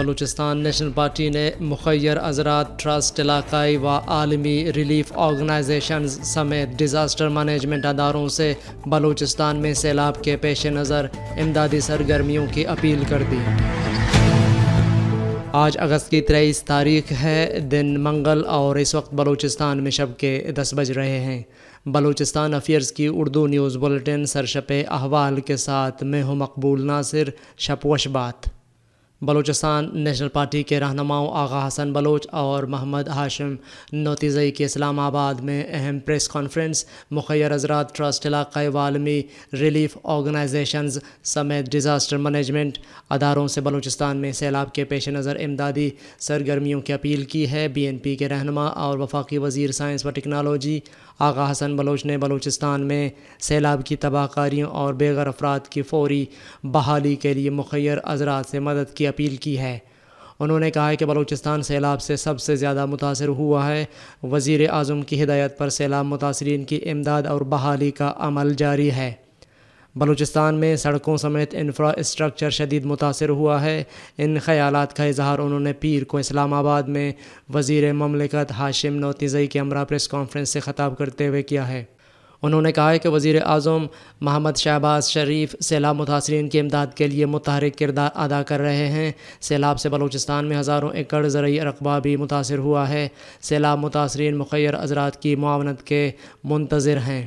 Balochistan national party نے مخیر حضرات trust, علاقائی و عالمی ریلیف آرگنائزیشنز سمیت ڈیزاسٹر مینجمنٹ اداروں سے بلوچستان میں سیلاب کے پیش نظر امدادی سرگرمیوں کی اپیل کر دی۔ آج اگست کی 23 تاریخ ہے، دن منگل، اور اس وقت بلوچستان میں شب کے 10 بج رہے ہیں۔ بلوچستان افیئرز کی اردو نیوز بلیٹن سرشپ احوال کے ساتھ میں ہوں مقبول ناصر۔ شپوش بات۔ بلوچستان نیشنل پارٹی کے رہنماؤں آغا حسن بلوچ اور محمد ہاشم نوتیزئی کی اسلام آباد میں اہم پریس کانفرنس۔ مخیر حضرات ٹرسٹ، علاقائی و عالمی ریلیف آرگنائزیشنز سمیت ڈیزاسٹر مینجمنٹ اداروں سے بلوچستان میں سیلاب کے پیش نظر امدادی سرگرمیوں کی اپیل کی ہے۔ بی این پی کے رہنما اور وفاقی وزیر سائنس و ٹیکنالوجی آغا حسن بلوچ نے بلوچستان میں سیلاب کی تباہ کاریوں اور بے گھر افراد کی فوری بحالی کے لیے مخیر حضرات سے مدد کی اپیل کی ہے۔ انہوں نے کہا ہے کہ بلوچستان سیلاب سے سب سے زیادہ متاثر ہوا ہے۔ وزیر اعظم کی ہدایت پر سیلاب متاثرین کی امداد اور بحالی کا عمل جاری ہے۔ بلوچستان میں سڑکوں سمیت انفراسٹرکچر شدید متاثر ہوا ہے۔ ان خیالات کا اظہار انہوں نے پیر کو اسلام آباد میں وزیر مملکت ہاشم نوتیزئی کے ہمراہ پریس کانفرنس سے خطاب کرتے ہوئے کیا ہے۔ انہوں نے کہا ہے کہ وزیر اعظم محمد شہباز شریف سیلاب متاثرین کی امداد کے لیے متحرک کردار ادا کر رہے ہیں۔ سیلاب سے بلوچستان میں ہزاروں ایکڑ زرعی رقبہ بھی متاثر ہوا ہے۔ سیلاب متاثرین مخیر حضرات کی معاونت کے منتظر ہیں۔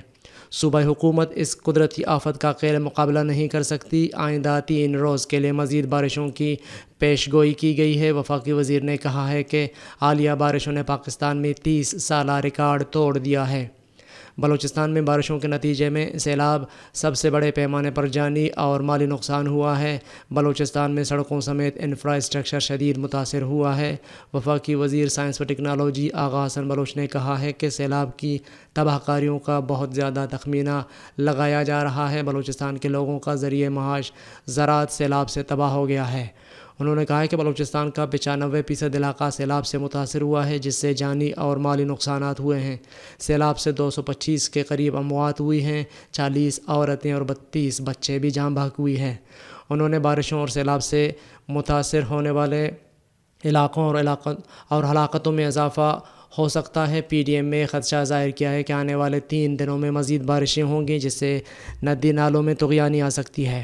صوبائی حکومت اس قدرتی آفت کا غیر مقابلہ نہیں کر سکتی۔ آئندہ 3 روز کے لیے مزید بارشوں کی پیش گوئی کی گئی ہے۔ وفاقی وزیر نے کہا ہے کہ حالیہ بارشوں نے پاکستان میں 30 سالہ ریکارڈ توڑ دیا ہے۔ بلوچستان میں بارشوں کے نتیجے میں سیلاب سب سے بڑے پیمانے پر جانی اور مالی نقصان ہوا ہے۔ بلوچستان میں سڑکوں سمیت انفراسٹرکچر شدید متاثر ہوا ہے۔ وفاقی وزیر سائنس و ٹیکنالوجی آغا حسن بلوچ نے کہا ہے کہ سیلاب کی تباہ کاریوں کا بہت زیادہ تخمینہ لگایا جا رہا ہے۔ بلوچستان کے لوگوں کا ذریعہ معاش زراعت سیلاب سے تباہ ہو گیا ہے۔ انہوں نے کہا کہ بلوچستان کا 95% علاقہ سیلاب سے متاثر ہوا ہے، جس سے جانی اور مالی نقصانات ہوئے ہیں۔ سیلاب سے 225 کے قریب اموات ہوئی ہیں، 40 عورتیں اور 32 بچے بھی جاں بحق ہوئی ہیں۔ انہوں نے بارشوں اور سیلاب سے متاثر ہونے والے علاقوں اور ہلاکتوں میں اضافہ ہو سکتا ہے۔ پی ڈی ایم میں خدشہ ظاہر کیا ہے کہ آنے والے 3 دنوں میں مزید بارشیں ہوں گی، جس سے ندی نالوں میں طغیانی آ سکتی ہے۔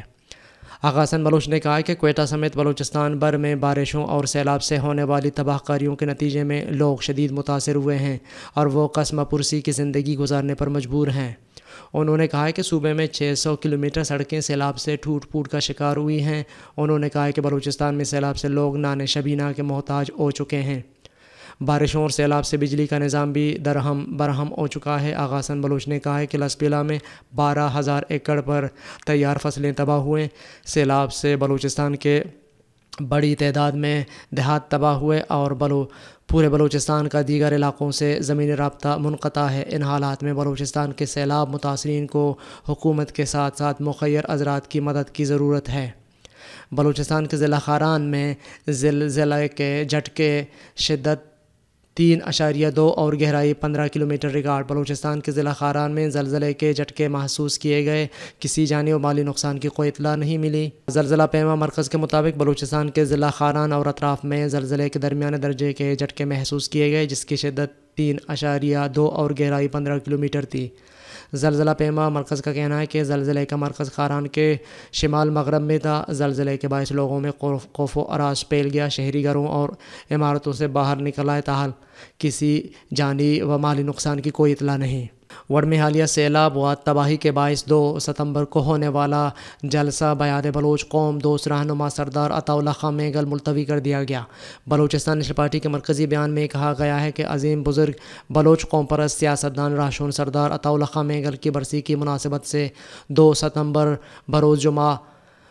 آغا حسن بلوچ نے کہا کہ کوئٹہ سمیت بلوچستان بھر میں بارشوں اور سیلاب سے ہونے والی تباہ کاریوں کے نتیجے میں لوگ شدید متاثر ہوئے ہیں اور وہ قسمہ پرسی کی زندگی گزارنے پر مجبور ہیں۔ انہوں نے کہا کہ صوبے میں 600 کلومیٹر سڑکیں سیلاب سے ٹوٹ پھوٹ کا شکار ہوئی ہیں۔ انہوں نے کہا کہ بلوچستان میں سیلاب سے لوگ نان شبینہ کے محتاج ہو چکے ہیں۔ بارشوں اور سیلاب سے بجلی کا نظام بھی درہم برہم ہو چکا ہے۔ آغا حسن بلوچ نے کہا ہے کہ لسپیلا میں 12,000 ایکڑ پر تیار فصلیں تباہ ہوئیں۔ سیلاب سے بلوچستان کے بڑی تعداد میں دیہات تباہ ہوئے اور پورے بلوچستان کا دیگر علاقوں سے زمینی رابطہ منقطع ہے۔ ان حالات میں بلوچستان کے سیلاب متاثرین کو حکومت کے ساتھ ساتھ مخیر حضرات کی مدد کی ضرورت ہے۔ بلوچستان کے ضلع خاران میں زلزلے کے جھٹکے شدت 3.2 اور گہرائی 15 کلومیٹر ریکارڈ۔ بلوچستان کے ضلع خاران میں زلزلے کے جھٹکے محسوس کیے گئے۔ کسی جانی و مالی نقصان کی کوئی اطلاع نہیں ملی۔ زلزلہ پیما مرکز کے مطابق بلوچستان کے ضلع خاران اور اطراف میں زلزلے کے درمیانے درجے کے جھٹکے محسوس کیے گئے، جس کی شدت 3.2 اور گہرائی 15 کلومیٹر تھی۔ زلزلہ پیما مرکز کا کہنا ہے کہ زلزلے کا مرکز خاران کے شمال مغرب میں تھا۔ زلزلے کے باعث لوگوں میں خوف و ہراس پھیل گیا۔ شہری گھروں اور عمارتوں سے باہر نکل آئے، تاحال کسی جانی و مالی نقصان کی کوئی اطلاع نہیں۔ وڑ میں حالیہ سیلاب و تباہی کے باعث 2 ستمبر کو ہونے والا جلسہ بیاد بلوچ قوم دوست رہنما سردار عطا اللہ خان میگل ملتوی کر دیا گیا۔ بلوچستان نیشنل پارٹی کے مرکزی بیان میں کہا گیا ہے کہ عظیم بزرگ بلوچ قوم پرست سیاستدان راشون سردار عطا اللہ خان میگل کی برسی کی مناسبت سے 2 ستمبر بروز جمعہ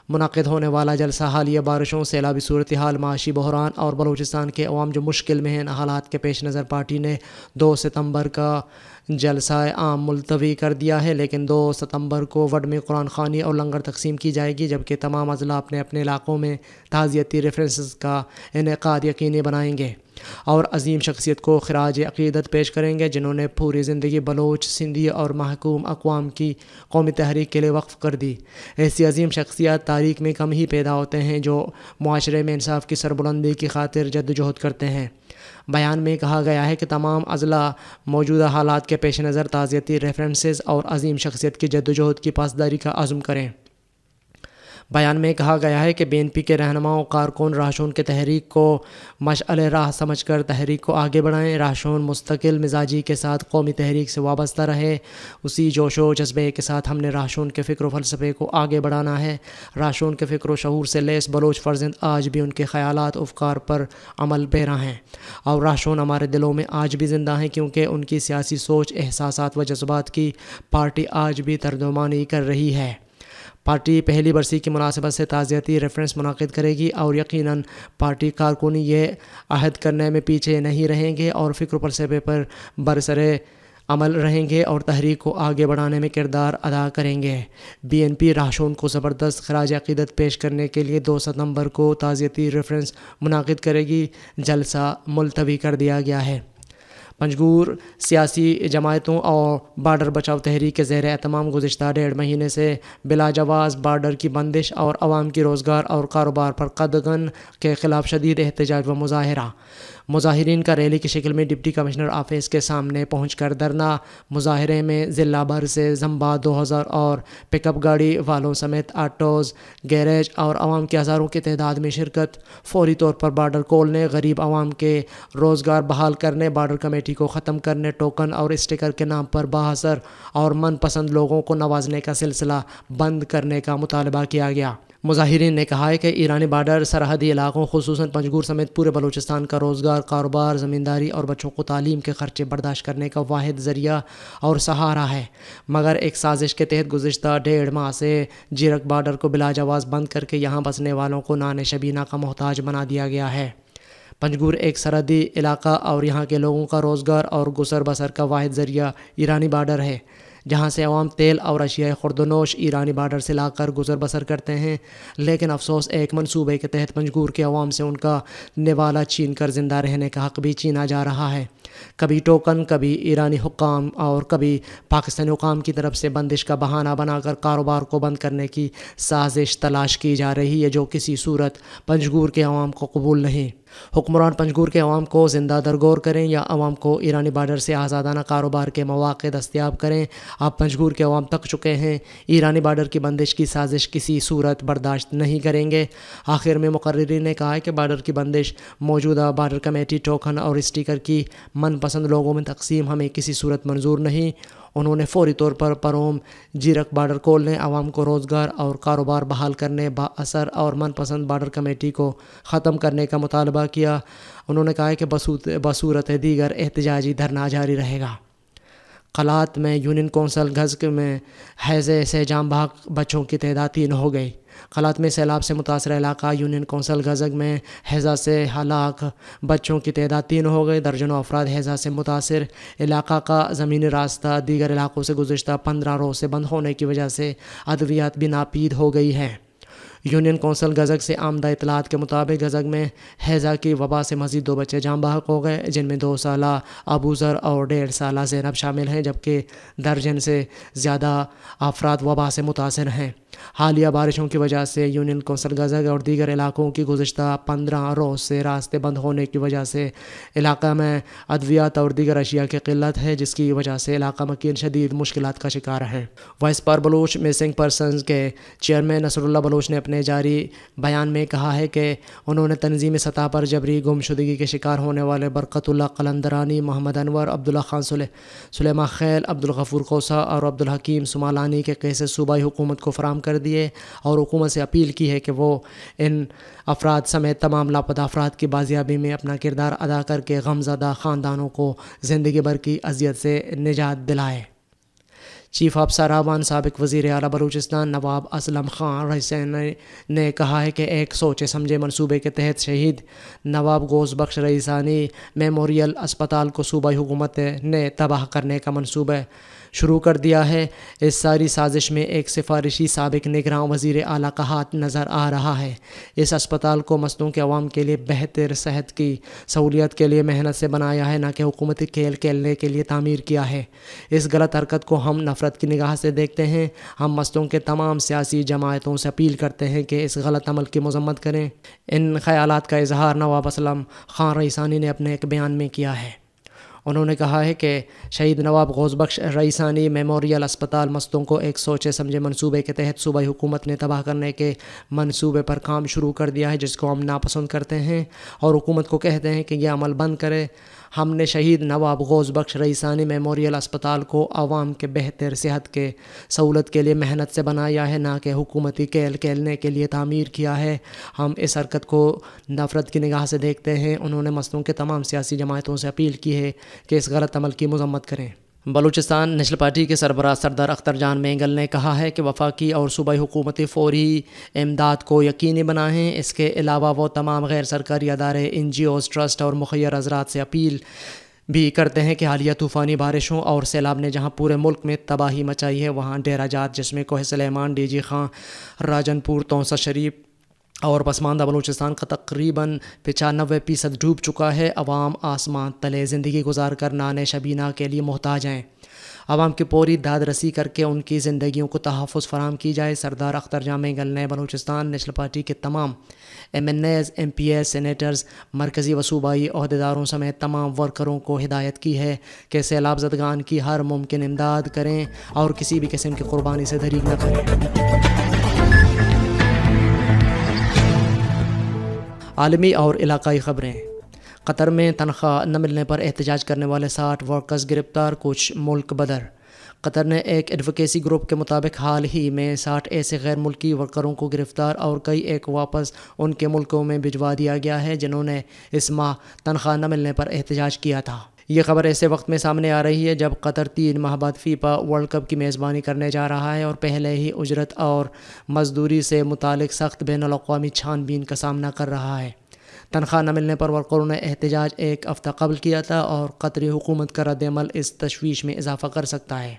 منعقد ہونے والا جلسہ حالیہ بارشوں، سیلابی صورتحال، معاشی بحران اور بلوچستان کے عوام جو مشکل میں ہیں، ان حالات کے پیش نظر پارٹی نے 2 ستمبر کا جلسہ عام ملتوی کر دیا ہے، لیکن 2 ستمبر کو وڈ میں قرآن خوانی اور لنگر تقسیم کی جائے گی، جبکہ تمام اضلاع اپنے اپنے علاقوں میں تعزیتی ریفرنسز کا انعقاد یقینی بنائیں گے اور عظیم شخصیت کو خراج عقیدت پیش کریں گے جنہوں نے پوری زندگی بلوچ، سندھی اور محکوم اقوام کی قومی تحریک کے لیے وقف کر دی۔ ایسی عظیم شخصیات تاریخ میں کم ہی پیدا ہوتے ہیں جو معاشرے میں انصاف کی سربلندی کی خاطر جدوجہد کرتے ہیں۔ بیان میں کہا گیا ہے کہ تمام اضلاع موجودہ حالات کے پیش نظر تعزیتی ریفرنسز اور عظیم شخصیت کی جدوجہد کی پاسداری کا عزم کریں۔ بیان میں کہا گیا ہے کہ بی این پی کے رہنماؤں کارکن راشون کے تحریک کو مشعل راہ سمجھ کر تحریک کو آگے بڑھائیں۔ راشون مستقل مزاجی کے ساتھ قومی تحریک سے وابستہ رہے، اسی جوش و جذبے کے ساتھ ہم نے راشون کے فکر و فلسفے کو آگے بڑھانا ہے۔ راشون کے فکر و شعور سے لیس بلوچ فرزند آج بھی ان کے خیالات افکار پر عمل پیرا ہیں، اور راشون ہمارے دلوں میں آج بھی زندہ ہیں، کیونکہ ان کی سیاسی سوچ، احساسات و جذبات کی پارٹی آج بھی ترجمانی کر رہی ہے۔ پارٹی پہلی برسی کی مناسبت سے تعزیتی ریفرنس منعقد کرے گی اور یقیناً پارٹی کارکنی یہ عہد کرنے میں پیچھے نہیں رہیں گے اور فکر و فلسفے پر برسر عمل رہیں گے اور تحریک کو آگے بڑھانے میں کردار ادا کریں گے۔ بی این پی راشون کو زبردست خراج عقیدت پیش کرنے کے لیے 2 ستمبر کو تعزیتی ریفرنس منعقد کرے گی۔ جلسہ ملتوی کر دیا گیا ہے۔ پنجگور سیاسی جماعتوں اور بارڈر بچاؤ تحریک کے زیر اہتمام گزشتہ 1.5 مہینے سے بلا جواز بارڈر کی بندش اور عوام کی روزگار اور کاروبار پر قدغن کے خلاف شدید احتجاج و مظاہرہ۔ مظاہرین کا ریلی کی شکل میں ڈپٹی کمشنر آفس کے سامنے پہنچ کر دھرنا۔ مظاہرے میں ضلع بھر سے زمبا 2000 اور پک اپ گاڑی والوں سمیت آٹوز، گیریج اور عوام کی ہزاروں کی تعداد میں شرکت۔ فوری طور پر بارڈر کھولنے، غریب عوام کے روزگار بحال کرنے، بارڈر کمیٹی کو ختم کرنے، ٹوکن اور اسٹیکر کے نام پر بااثر اور من پسند لوگوں کو نوازنے کا سلسلہ بند کرنے کا مطالبہ کیا گیا۔ مظاہرین نے کہا ہے کہ ایرانی بارڈر سرحدی علاقوں خصوصاً پنجگور سمیت پورے بلوچستان کا روزگار، کاروبار، زمینداری اور بچوں کو تعلیم کے خرچے برداشت کرنے کا واحد ذریعہ اور سہارا ہے، مگر ایک سازش کے تحت گزشتہ 1.5 ماہ سے جیرک بارڈر کو بلا جواز بند کر کے یہاں بسنے والوں کو نان شبینہ کا محتاج بنا دیا گیا ہے۔ پنجگور ایک سرحدی علاقہ اور یہاں کے لوگوں کا روزگار اور گزر بسر کا واحد ذریعہ ایرانی بارڈر ہے، جہاں سے عوام تیل اور اشیاء خورد و نوش ایرانی بارڈر سے لا کر گزر بسر کرتے ہیں، لیکن افسوس ایک منصوبے کے تحت پنجگور کے عوام سے ان کا نوالا چھین کر زندہ رہنے کا حق بھی چھینا جا رہا ہے۔ کبھی ٹوکن، کبھی ایرانی حکام اور کبھی پاکستانی حکام کی طرف سے بندش کا بہانہ بنا کر کاروبار کو بند کرنے کی سازش تلاش کی جا رہی ہے، جو کسی صورت پنجگور کے عوام کو قبول نہیں۔ حکمران پنجگور کے عوام کو زندہ درگور کریں یا عوام کو ایرانی بارڈر سے آزادانہ کاروبار کے مواقع دستیاب کریں، آپ پنجگور کے عوام تک چکے ہیں۔ ایرانی بارڈر کی بندش کی سازش کسی صورت برداشت نہیں کریں گے۔ آخر میں مقررین نے کہا ہے کہ بارڈر کی بندش، موجودہ بارڈر کمیٹی، ٹوکن اور اسٹیکر کی من پسند لوگوں میں تقسیم ہمیں کسی صورت منظور نہیں۔ انہوں نے فوری طور پر پروم جیرک بارڈر کھولنے، عوام کو روزگار اور کاروبار بحال کرنے، بااثر اور من پسند بارڈر کمیٹی کو ختم کرنے کا مطالبہ کیا۔ انہوں نے کہا کہ بصورت دیگر احتجاجی دھرنا جاری رہے گا۔ قلات میں یونین کونسل گزگ میں حیضے سے جام بحق بچوں کی تعداد 3 ہو گئی۔ قلات میں سیلاب سے متاثرہ علاقہ یونین کونسل گزگ میں حیضہ سے ہلاک بچوں کی تعداد 3 ہو گئی۔ درجنوں افراد حیضہ سے متاثر علاقہ کا زمینی راستہ دیگر علاقوں سے گزشتہ 15 روز سے بند ہونے کی وجہ سے ادویات بھی ناپید ہو گئی ہیں۔ یونین کونسل گزگ سے آمدہ اطلاعات کے مطابق گزگ میں حیضہ کی وبا سے مزید 2 بچے جاں بحق ہو گئے، جن میں 2 سالہ ابوذر اور 1.5 سالہ زینب شامل ہیں، جبکہ درجن سے زیادہ افراد وبا سے متاثر ہیں۔ حالیہ بارشوں کی وجہ سے یونین کونسل گزگ اور دیگر علاقوں کی گزشتہ 15 روز سے راستے بند ہونے کی وجہ سے علاقہ میں ادویات اور دیگر اشیاء کی قلت ہے، جس کی وجہ سے علاقہ مکین شدید مشکلات کا شکار ہیں۔ وائس پر بلوچ مسنگ پرسنز کے چیئرمین نصر اللہ بلوچ نے اپنے جاری بیان میں کہا ہے کہ انہوں نے تنظیمی سطح پر جبری گم شدگی کے شکار ہونے والے برکت اللہ قلندرانی، محمد انور، عبداللہ خان سلیمان خیل، عبدالغفور کوسہ اور عبدالحکیم سمالانی کے کیسز صوبائی حکومت کو فراہم کر دیے اور حکومت سے اپیل کی ہے کہ وہ ان افراد سمیت تمام لاپتہ افراد کی بازیابی میں اپنا کردار ادا کر کے غمزدہ خاندانوں کو زندگی بھر کی اذیت سے نجات دلائے۔ چیف آف ساراوان سابق وزیر اعلیٰ بلوچستان نواب اسلم خان رئیسانی نے کہا ہے کہ ایک سوچے سمجھے منصوبے کے تحت شہید نواب گوز بخش رئیسانی میموریل اسپتال کو صوبائی حکومت نے تباہ کرنے کا منصوبہ شروع کر دیا ہے۔ اس ساری سازش میں ایک سفارشی سابق نگراں وزیر اعلیٰ کا ہاتھ نظر آ رہا ہے۔ اس اسپتال کو مستوں کے عوام کے لیے بہتر صحت کی سہولیت کے لیے محنت سے بنایا ہے، نہ کہ حکومتی کھیل کھیلنے کے لیے تعمیر کیا ہے۔ اس غلط حرکت کو ہم نفرت کی نگاہ سے دیکھتے ہیں۔ ہم مستوں کے تمام سیاسی جماعتوں سے اپیل کرتے ہیں کہ اس غلط عمل کی مذمت کریں۔ ان خیالات کا اظہار نواب اسلم خان رئیسانی نے اپنے ایک بیان میں کیا ہے۔ انہوں نے کہا ہے کہ شہید نواب غوث بخش رئیسانی میموریل اسپتال مستوں کو ایک سوچے سمجھے منصوبے کے تحت صوبائی حکومت نے تباہ کرنے کے منصوبے پر کام شروع کر دیا ہے، جس کو ہم ناپسند کرتے ہیں اور حکومت کو کہتے ہیں کہ یہ عمل بند کرے۔ ہم نے شہید نواب غوث بخش رئیسانی میموریل اسپتال کو عوام کے بہتر صحت کے سہولت کے لیے محنت سے بنایا ہے، نہ کہ حکومتی کھیل کھیلنے کے لیے تعمیر کیا ہے۔ ہم اس حرکت کو نفرت کی نگاہ سے دیکھتے ہیں۔ انہوں نے مستوں کے تمام سیاسی جماعتوں سے اپیل کی ہے کہ اس غلط عمل کی مذمت کریں۔ بلوچستان نیشنل پارٹی کے سربراہ سردار اختر جان مینگل نے کہا ہے کہ وفاقی اور صوبائی حکومتی فوری امداد کو یقینی بنائیں۔ اس کے علاوہ وہ تمام غیر سرکاری ادارے، NGOs، ٹرسٹ اور مخیر حضرات سے اپیل بھی کرتے ہیں کہ حالیہ طوفانی بارشوں اور سیلاب نے جہاں پورے ملک میں تباہی مچائی ہے، وہاں ڈیرہ جات جس میں کوہ سلیمان، DG خان، راجن پور، تونسا شریف اور پسماندہ بلوچستان کا تقریباً 95% ڈوب چکا ہے۔ عوام آسمان تلے زندگی گزار کر نان شبینہ کے لیے محتاج ہیں۔ عوام کی پوری داد رسی کر کے ان کی زندگیوں کو تحفظ فراہم کی جائے۔ سردار اختر جان مینگل نے بلوچستان نیشنل پارٹی کے تمام MNAs، MPs، سینیٹرز، مرکزی و صوبائی عہدیداروں سمیت تمام ورکروں کو ہدایت کی ہے کہ سیلاب زدگان کی ہر ممکن امداد کریں اور کسی بھی قسم کی قربانی سے دریغ نہ کریں۔ عالمی اور علاقائی خبریں۔ قطر میں تنخواہ نہ ملنے پر احتجاج کرنے والے 60 ورکرز گرفتار، کچھ ملک بدر۔ قطر نے ایک ایڈوکیسی گروپ کے مطابق حال ہی میں 60 ایسے غیر ملکی ورکروں کو گرفتار اور کئی ایک واپس ان کے ملکوں میں بھجوا دیا گیا ہے جنہوں نے اس ماہ تنخواہ نہ ملنے پر احتجاج کیا تھا۔ یہ خبر ایسے وقت میں سامنے آ رہی ہے جب قطر 3 ماہ بعد فیفا ورلڈ کپ کی میزبانی کرنے جا رہا ہے اور پہلے ہی اجرت اور مزدوری سے متعلق سخت بین الاقوامی چھان بین کا سامنا کر رہا ہے۔ تنخواہ نہ ملنے پر ورکروں نے احتجاج ایک ہفتہ قبل کیا تھا اور قطری حکومت کا رد عمل اس تشویش میں اضافہ کر سکتا ہے۔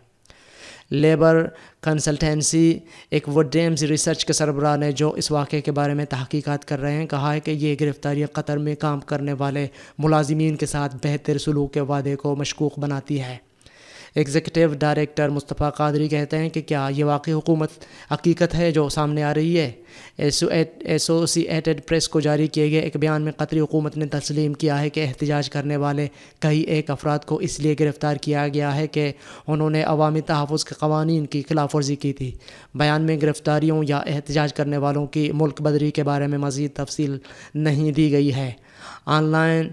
لیبر کنسلٹنسی ایکوڈ ڈیمز ریسرچ کے سربراہ نے جو اس واقعے کے بارے میں تحقیقات کر رہے ہیں کہا ہے کہ یہ گرفتاری قطر میں کام کرنے والے ملازمین کے ساتھ بہتر سلوک کے وعدے کو مشکوک بناتی ہے۔ ایگزیکٹو ڈائریکٹر مصطفیٰ قادری کہتے ہیں کہ کیا یہ واقعی حقیقت ہے جو سامنے آ رہی ہے؟ ایسوسی ایٹڈ پریس کو جاری کیے گئے ایک بیان میں قطری حکومت نے تسلیم کیا ہے کہ احتجاج کرنے والے کئی ایک افراد کو اس لیے گرفتار کیا گیا ہے کہ انہوں نے عوامی تحفظ کے قوانین کی خلاف ورزی کی تھی۔ بیان میں گرفتاریوں یا احتجاج کرنے والوں کی ملک بدری کے بارے میں مزید تفصیل نہیں دی گئی ہے۔ آن لائن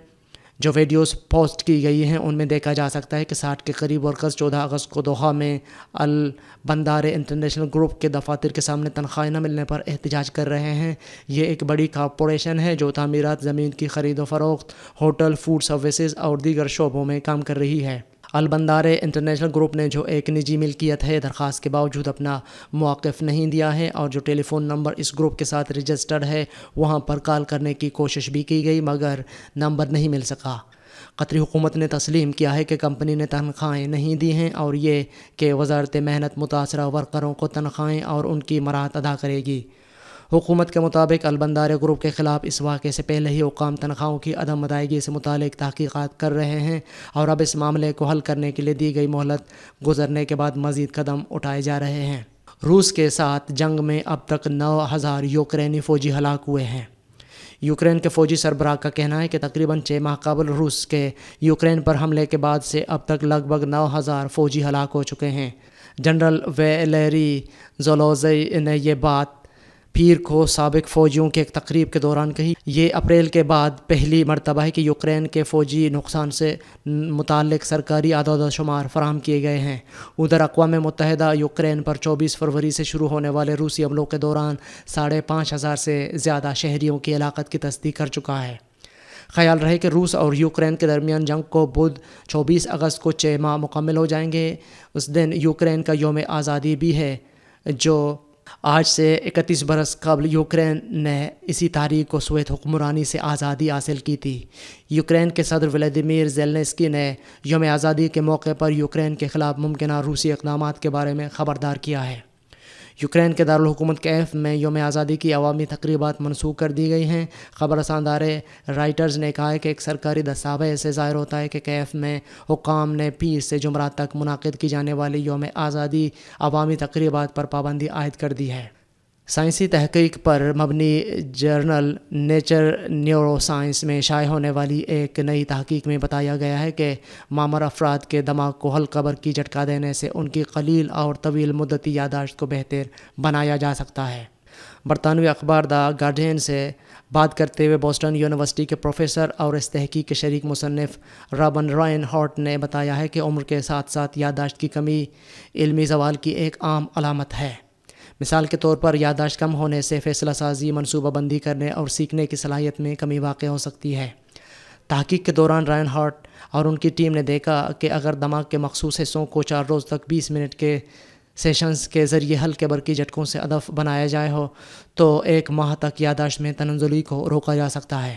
جو ویڈیوز پوسٹ کی گئی ہیں ان میں دیکھا جا سکتا ہے کہ 60 کے قریب ورکرز 14 اگست کو دوحہ میں البندارے انٹرنیشنل گروپ کے دفاتر کے سامنے تنخواہ نہ ملنے پر احتجاج کر رہے ہیں۔ یہ ایک بڑی کارپوریشن ہے جو تعمیرات، زمین کی خرید و فروخت، ہوٹل، فوڈ سروسز اور دیگر شعبوں میں کام کر رہی ہے۔ البندارے انٹرنیشنل گروپ نے جو ایک نجی ملکیت ہے درخواست کے باوجود اپنا موقف نہیں دیا ہے اور جو ٹیلی فون نمبر اس گروپ کے ساتھ رجسٹرڈ ہے وہاں پر کال کرنے کی کوشش بھی کی گئی مگر نمبر نہیں مل سکا۔ قطری حکومت نے تسلیم کیا ہے کہ کمپنی نے تنخواہیں نہیں دی ہیں اور یہ کہ وزارت محنت متاثرہ ورکروں کو تنخواہیں اور ان کی مراحت ادا کرے گی۔ حکومت کے مطابق البندارے گروپ کے خلاف اس واقعے سے پہلے ہی حکام تنخواہوں کی عدم ادائیگی سے متعلق تحقیقات کر رہے ہیں اور اب اس معاملے کو حل کرنے کے لیے دی گئی مہلت گزرنے کے بعد مزید قدم اٹھائے جا رہے ہیں۔ روس کے ساتھ جنگ میں اب تک 9000 یوکرینی فوجی ہلاک ہوئے ہیں۔ یوکرین کے فوجی سربراہ کا کہنا ہے کہ تقریباً 6 ماہ قبل روس کے یوکرین پر حملے کے بعد سے اب تک لگ بھگ 9000 فوجی ہلاک ہو چکے ہیں۔ جنرل ویلیری زولوزی نے یہ بات پیر کو سابق فوجیوں کی ایک تقریب کے دوران کہی۔ یہ اپریل کے بعد پہلی مرتبہ ہے کہ یوکرین کے فوجی نقصان سے متعلق سرکاری اعداد و شمار فراہم کیے گئے ہیں۔ ادھر اقوام متحدہ یوکرین پر 24 فروری سے شروع ہونے والے روسی حملوں کے دوران 5500 سے زیادہ شہریوں کی ہلاکت کی تصدیق کر چکا ہے۔ خیال رہے کہ روس اور یوکرین کے درمیان جنگ کو بدھ 24 اگست کو 6 ماہ مکمل ہو جائیں گے۔ اس دن یوکرین کا یوم آزادی بھی ہے، جو آج سے 31 برس قبل یوکرین نے اسی تاریخ کو سوویت حکمرانی سے آزادی حاصل کی تھی۔ یوکرین کے صدر ولادیمیر زیلنسکی نے یوم آزادی کے موقع پر یوکرین کے خلاف ممکنہ روسی اقدامات کے بارے میں خبردار کیا ہے۔ یوکرین کے دارالحکومت کیف میں یوم آزادی کی عوامی تقریبات منسوخ کر دی گئی ہیں۔ خبر رساں ادارے رائٹرز نے کہا ہے کہ ایک سرکاری دستاویز سے ظاہر ہوتا ہے کہ کیف میں حکام نے 20 سے جمعرات تک منعقد کی جانے والی یوم آزادی عوامی تقریبات پر پابندی عائد کر دی ہے۔ سائنسی تحقیق پر مبنی جرنل نیچر نیورو سائنس میں شائع ہونے والی ایک نئی تحقیق میں بتایا گیا ہے کہ معمر افراد کے دماغ کو ہلکا برقی جھٹکا دینے سے ان کی قلیل اور طویل مدتی یادداشت کو بہتر بنایا جا سکتا ہے۔ برطانوی اخبار دا گارڈین سے بات کرتے ہوئے بوسٹن یونیورسٹی کے پروفیسر اور اس تحقیق کے شریک مصنف رابن رائن ہارٹ نے بتایا ہے کہ عمر کے ساتھ ساتھ یادداشت کی کمی علمی زوال کی ایک عام علامت ہے۔ مثال کے طور پر یادداشت کم ہونے سے فیصلہ سازی، منصوبہ بندی کرنے اور سیکھنے کی صلاحیت میں کمی واقع ہو سکتی ہے۔ تحقیق کے دوران رائن ہارٹ اور ان کی ٹیم نے دیکھا کہ اگر دماغ کے مخصوص حصوں کو 4 روز تک 20 منٹ کے سیشنز کے ذریعے ہلکے برقی جھٹکوں سے ہدف بنایا جائے ہو تو 1 ماہ تک یادداشت میں تنزلی کو روکا جا سکتا ہے۔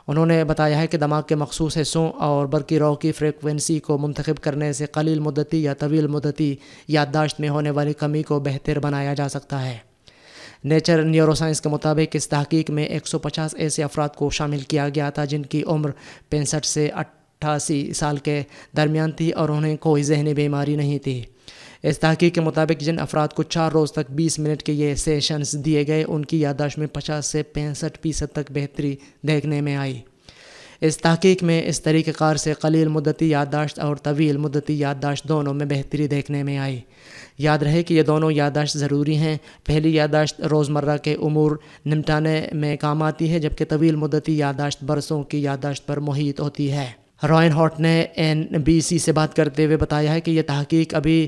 انہوں نے بتایا ہے کہ دماغ کے مخصوص حصوں اور برقی رو کی فریکوینسی کو منتخب کرنے سے قلیل مدتی یا طویل مدتی یادداشت میں ہونے والی کمی کو بہتر بنایا جا سکتا ہے۔ نیچر نیورو سائنس کے مطابق اس تحقیق میں 150 ایسے افراد کو شامل کیا گیا تھا جن کی عمر 65 سے 88 سال کے درمیان تھی اور انہیں کوئی ذہنی بیماری نہیں تھی۔ اس تحقیق کے مطابق جن افراد کو 4 روز تک 20 منٹ کے یہ سیشنز دیے گئے ان کی یادداشت میں 50 سے 65% تک بہتری دیکھنے میں آئی۔ اس تحقیق میں اس طریقہ کار سے قلیل مدتی یادداشت اور طویل مدتی یادداشت دونوں میں بہتری دیکھنے میں آئی۔ یاد رہے کہ یہ دونوں یادداشت ضروری ہیں۔ پہلی یادداشت روزمرہ کے امور نمٹانے میں کام آتی ہے، جبکہ طویل مدتی یادداشت برسوں کی یادداشت پر محیط ہوتی ہے۔ رائن ہارٹ نے NBC سے بات کرتے ہوئے بتایا ہے کہ یہ تحقیق ابھی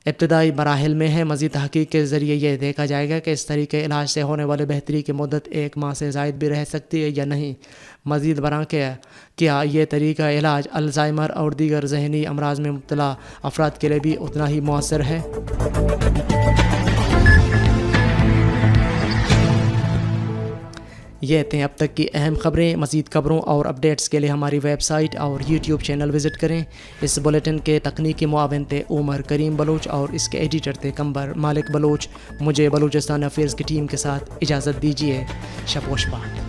ابتدائی مراحل میں ہے۔ مزید تحقیق کے ذریعے یہ دیکھا جائے گا کہ اس طریقے علاج سے ہونے والے بہتری کی مدت 1 ماہ سے زائد بھی رہ سکتی ہے یا نہیں۔ مزید برآں کیا یہ طریقہ علاج الزائمر اور دیگر ذہنی امراض میں مبتلا افراد کے لیے بھی اتنا ہی مؤثر ہے؟ یہ تھیں اب تک کی اہم خبریں۔ مزید خبروں اور اپڈیٹس کے لیے ہماری ویب سائٹ اور یوٹیوب چینل وزٹ کریں۔ اس بلیٹن کے تکنیکی معاون تھے عمر کریم بلوچ اور اس کے ایڈیٹر تھے قمبر مالک بلوچ۔ مجھے بلوچستان افیئرز کی ٹیم کے ساتھ اجازت دیجیے۔ شپوش بات۔